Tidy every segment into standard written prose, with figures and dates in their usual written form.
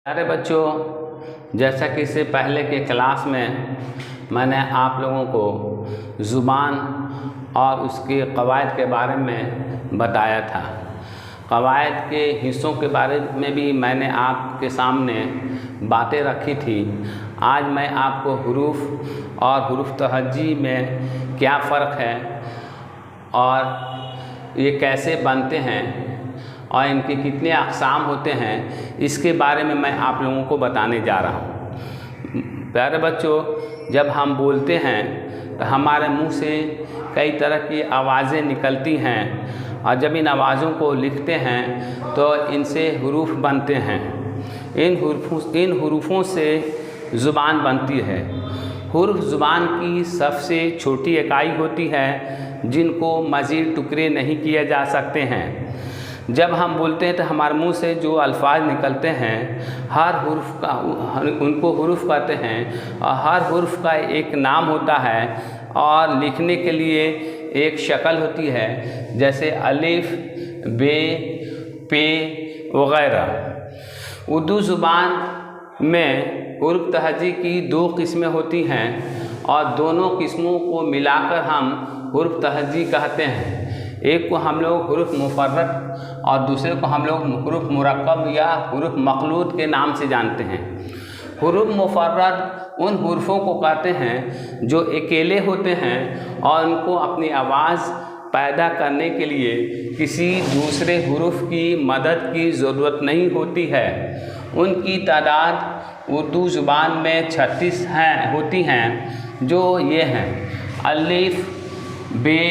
प्यारे बच्चों, जैसा कि इससे पहले के क्लास में मैंने आप लोगों को ज़ुबान और उसके क़वायद के बारे में बताया था। क़वायद के हिस्सों के बारे में भी मैंने आपके सामने बातें रखी थी। आज मैं आपको हुरूफ और हुरूफ तहज्जी में क्या फ़र्क है और ये कैसे बनते हैं और इनके कितने अक़साम होते हैं, इसके बारे में मैं आप लोगों को बताने जा रहा हूँ। प्यारे बच्चों, जब हम बोलते हैं तो हमारे मुंह से कई तरह की आवाज़ें निकलती हैं और जब इन आवाज़ों को लिखते हैं तो इनसे हुरूफ बनते हैं। इन हुरूफों से ज़ुबान बनती है। हुरूफ ज़ुबान की सबसे छोटी इकाई होती है जिनको मज़ीद टुकड़े नहीं किए जा सकते हैं। जब हम बोलते हैं तो हमारे मुंह से जो अल्फाज निकलते हैं, हर हुर्फ का उनको हुरूफ कहते हैं और हर हुर्फ का एक नाम होता है और लिखने के लिए एक शक्ल होती है, जैसे अलिफ, बे, पे वग़ैरह। उर्दू ज़ुबान में हुरूफ तहज्जी की दो किस्में होती हैं और दोनों किस्मों को मिलाकर हम हुरूफ तहज्जी कहते हैं। एक को हम लोग हुरूफ मुफ़र्रद और दूसरे को हम लोग हुरूफ मुरक्कब या हुरूफ मखलूत के नाम से जानते हैं। हुरूफ मुफ़र्रद उन हुरूफों को कहते हैं जो अकेले होते हैं और उनको अपनी आवाज़ पैदा करने के लिए किसी दूसरे हुरूफ की मदद की ज़रूरत नहीं होती है। उनकी तादाद उर्दू ज़ुबान में 36 होती हैं, जो ये हैं: अलिफ, बे,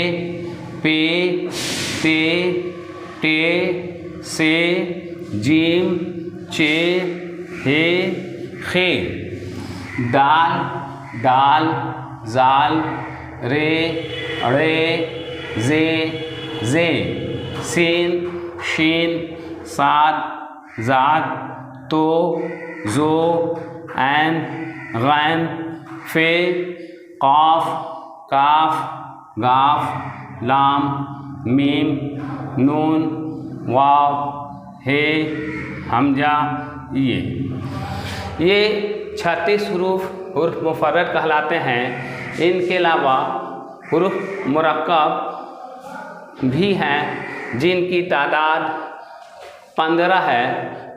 पे, ते, टे, से, जीम, चे, हे, खे, दाल, दाल, जाल, रे, रे, जे, जे, सीन, शीन, साद, जाद, तो, जो, ऐन, गैन, फे, क़ाफ, काफ, गाफ, लाम, मीम, नून, वाव, हे, हमजा, ये 36 हुरूफ मुफ़र्रद कहलाते हैं। इनके अलावा हुरूफ मुरक्कब भी हैं जिनकी तादाद 15 है।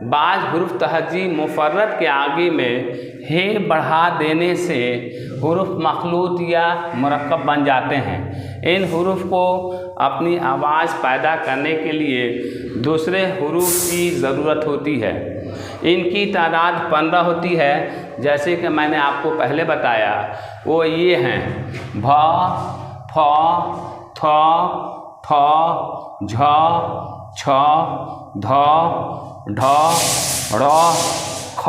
बाज़ हुरूफ तहज्जी मुफ़र्रद के आगे में हे बढ़ा देने से हुरूफ मखलूत या मुरक्कब बन जाते हैं। इन हुरूफ को अपनी आवाज़ पैदा करने के लिए दूसरे हुरूफ की ज़रूरत होती है। इनकी तादाद 15 होती है, जैसे कि मैंने आपको पहले बताया। वो ये हैं: भ, फ, थ, फ, झ, छ, ध, ढ, ढ़, ख,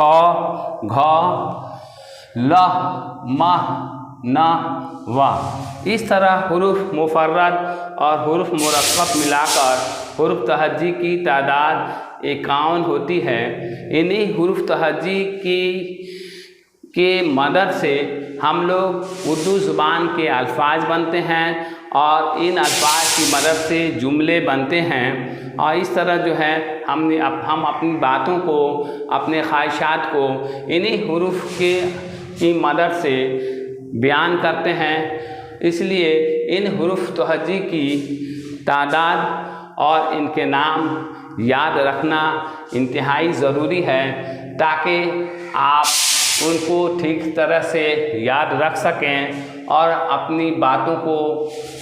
घ, ल, म, न, व। इस तरह हुरूफ मुफ़र्रद और हुरूफ मुरक्कब मिलाकर हुरूफ तहज्जी की तादाद 51 होती है। इन्हीं हुरूफ तहज्जी के मदद से हम लोग उर्दू ज़ुबान के अल्फाज बनते हैं और इन अल्फाज की मदद से जुमले बनते हैं। और इस तरह जो है हम अपनी बातों को, अपने ख्वाहिशात को इन्हीं हुरूफ की मदद से बयान करते हैं। इसलिए इन हुरूफ तहज्जी की तादाद और इनके नाम याद रखना इंतहाई ज़रूरी है, ताकि आप उनको ठीक तरह से याद रख सकें और अपनी बातों को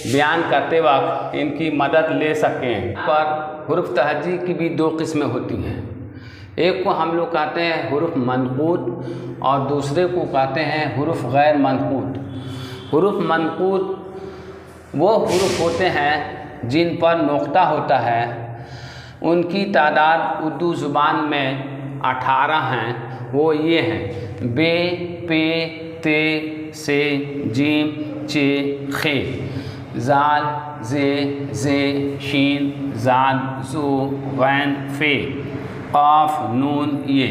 बयान करते वक्त इनकी मदद ले सकें। पर हुरूफ तहज्जी की भी दो किस्में होती हैं। एक को हम लोग कहते हैं हुरूफ मनक़ूत और दूसरे को कहते हैं हुरूफ गैर मनक़ूत। हुरूफ मनक़ूत वो हुरूफ होते हैं जिन पर नुक्ता होता है। उनकी तादाद उर्दू ज़ुबान में 18 हैं। वो ये हैं: बे, पे, ते, से, जीम, चे, खे, जाल, जे, शीन, जाद, जू, गैन, फे, क़ाफ, नून, ये।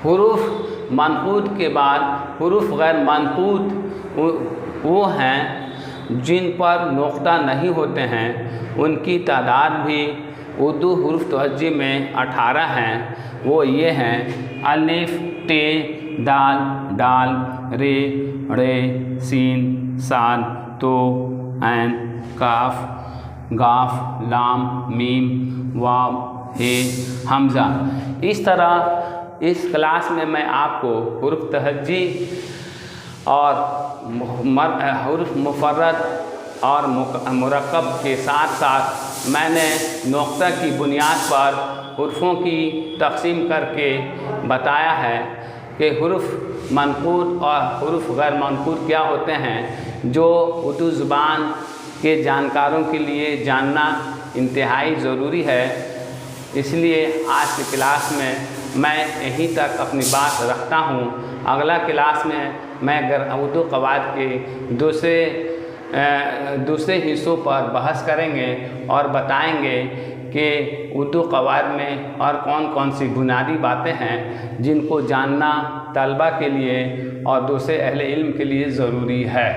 हुरूफ मनक़ूत के बाद हुरूफ गैर मनक़ूत वो हैं जिन पर नुक्ता नहीं होते हैं। उनकी तादाद भी उर्दू हुरूफ तहज्जी में 18 हैं। वो ये हैं अलिफ, टे, दाल, डाल, रे, रे, सीन, साद, तो, ऐन, काफ, गाफ, लाम, मीम, वाव, हे, हमज़ा। इस तरह इस क्लास में मैं आपको हुरूफ तहज्जी और हुरूफ मुफर्रद और मुरक्कब के साथ साथ मैंने नुक्ता की बुनियाद पर हुरूफ़ों की तक़सीम करके बताया है कि हुरूफ मनक़ूत और हुरूफ गैर मनक़ूत क्या होते हैं, जो उर्दू ज़ुबान के जानकारों के लिए जानना इंतहाई ज़रूरी है। इसलिए आज की क्लास में मैं यहीं तक अपनी बात रखता हूँ। अगला क्लास में मैं उर्दू क़वायद के दूसरे हिस्सों पर बहस करेंगे और बताएंगे कि उर्दू क़वायद में और कौन कौन सी बुनियादी बातें हैं जिनको जानना तलबा के लिए और दूसरे अहले इल्म के लिए ज़रूरी है।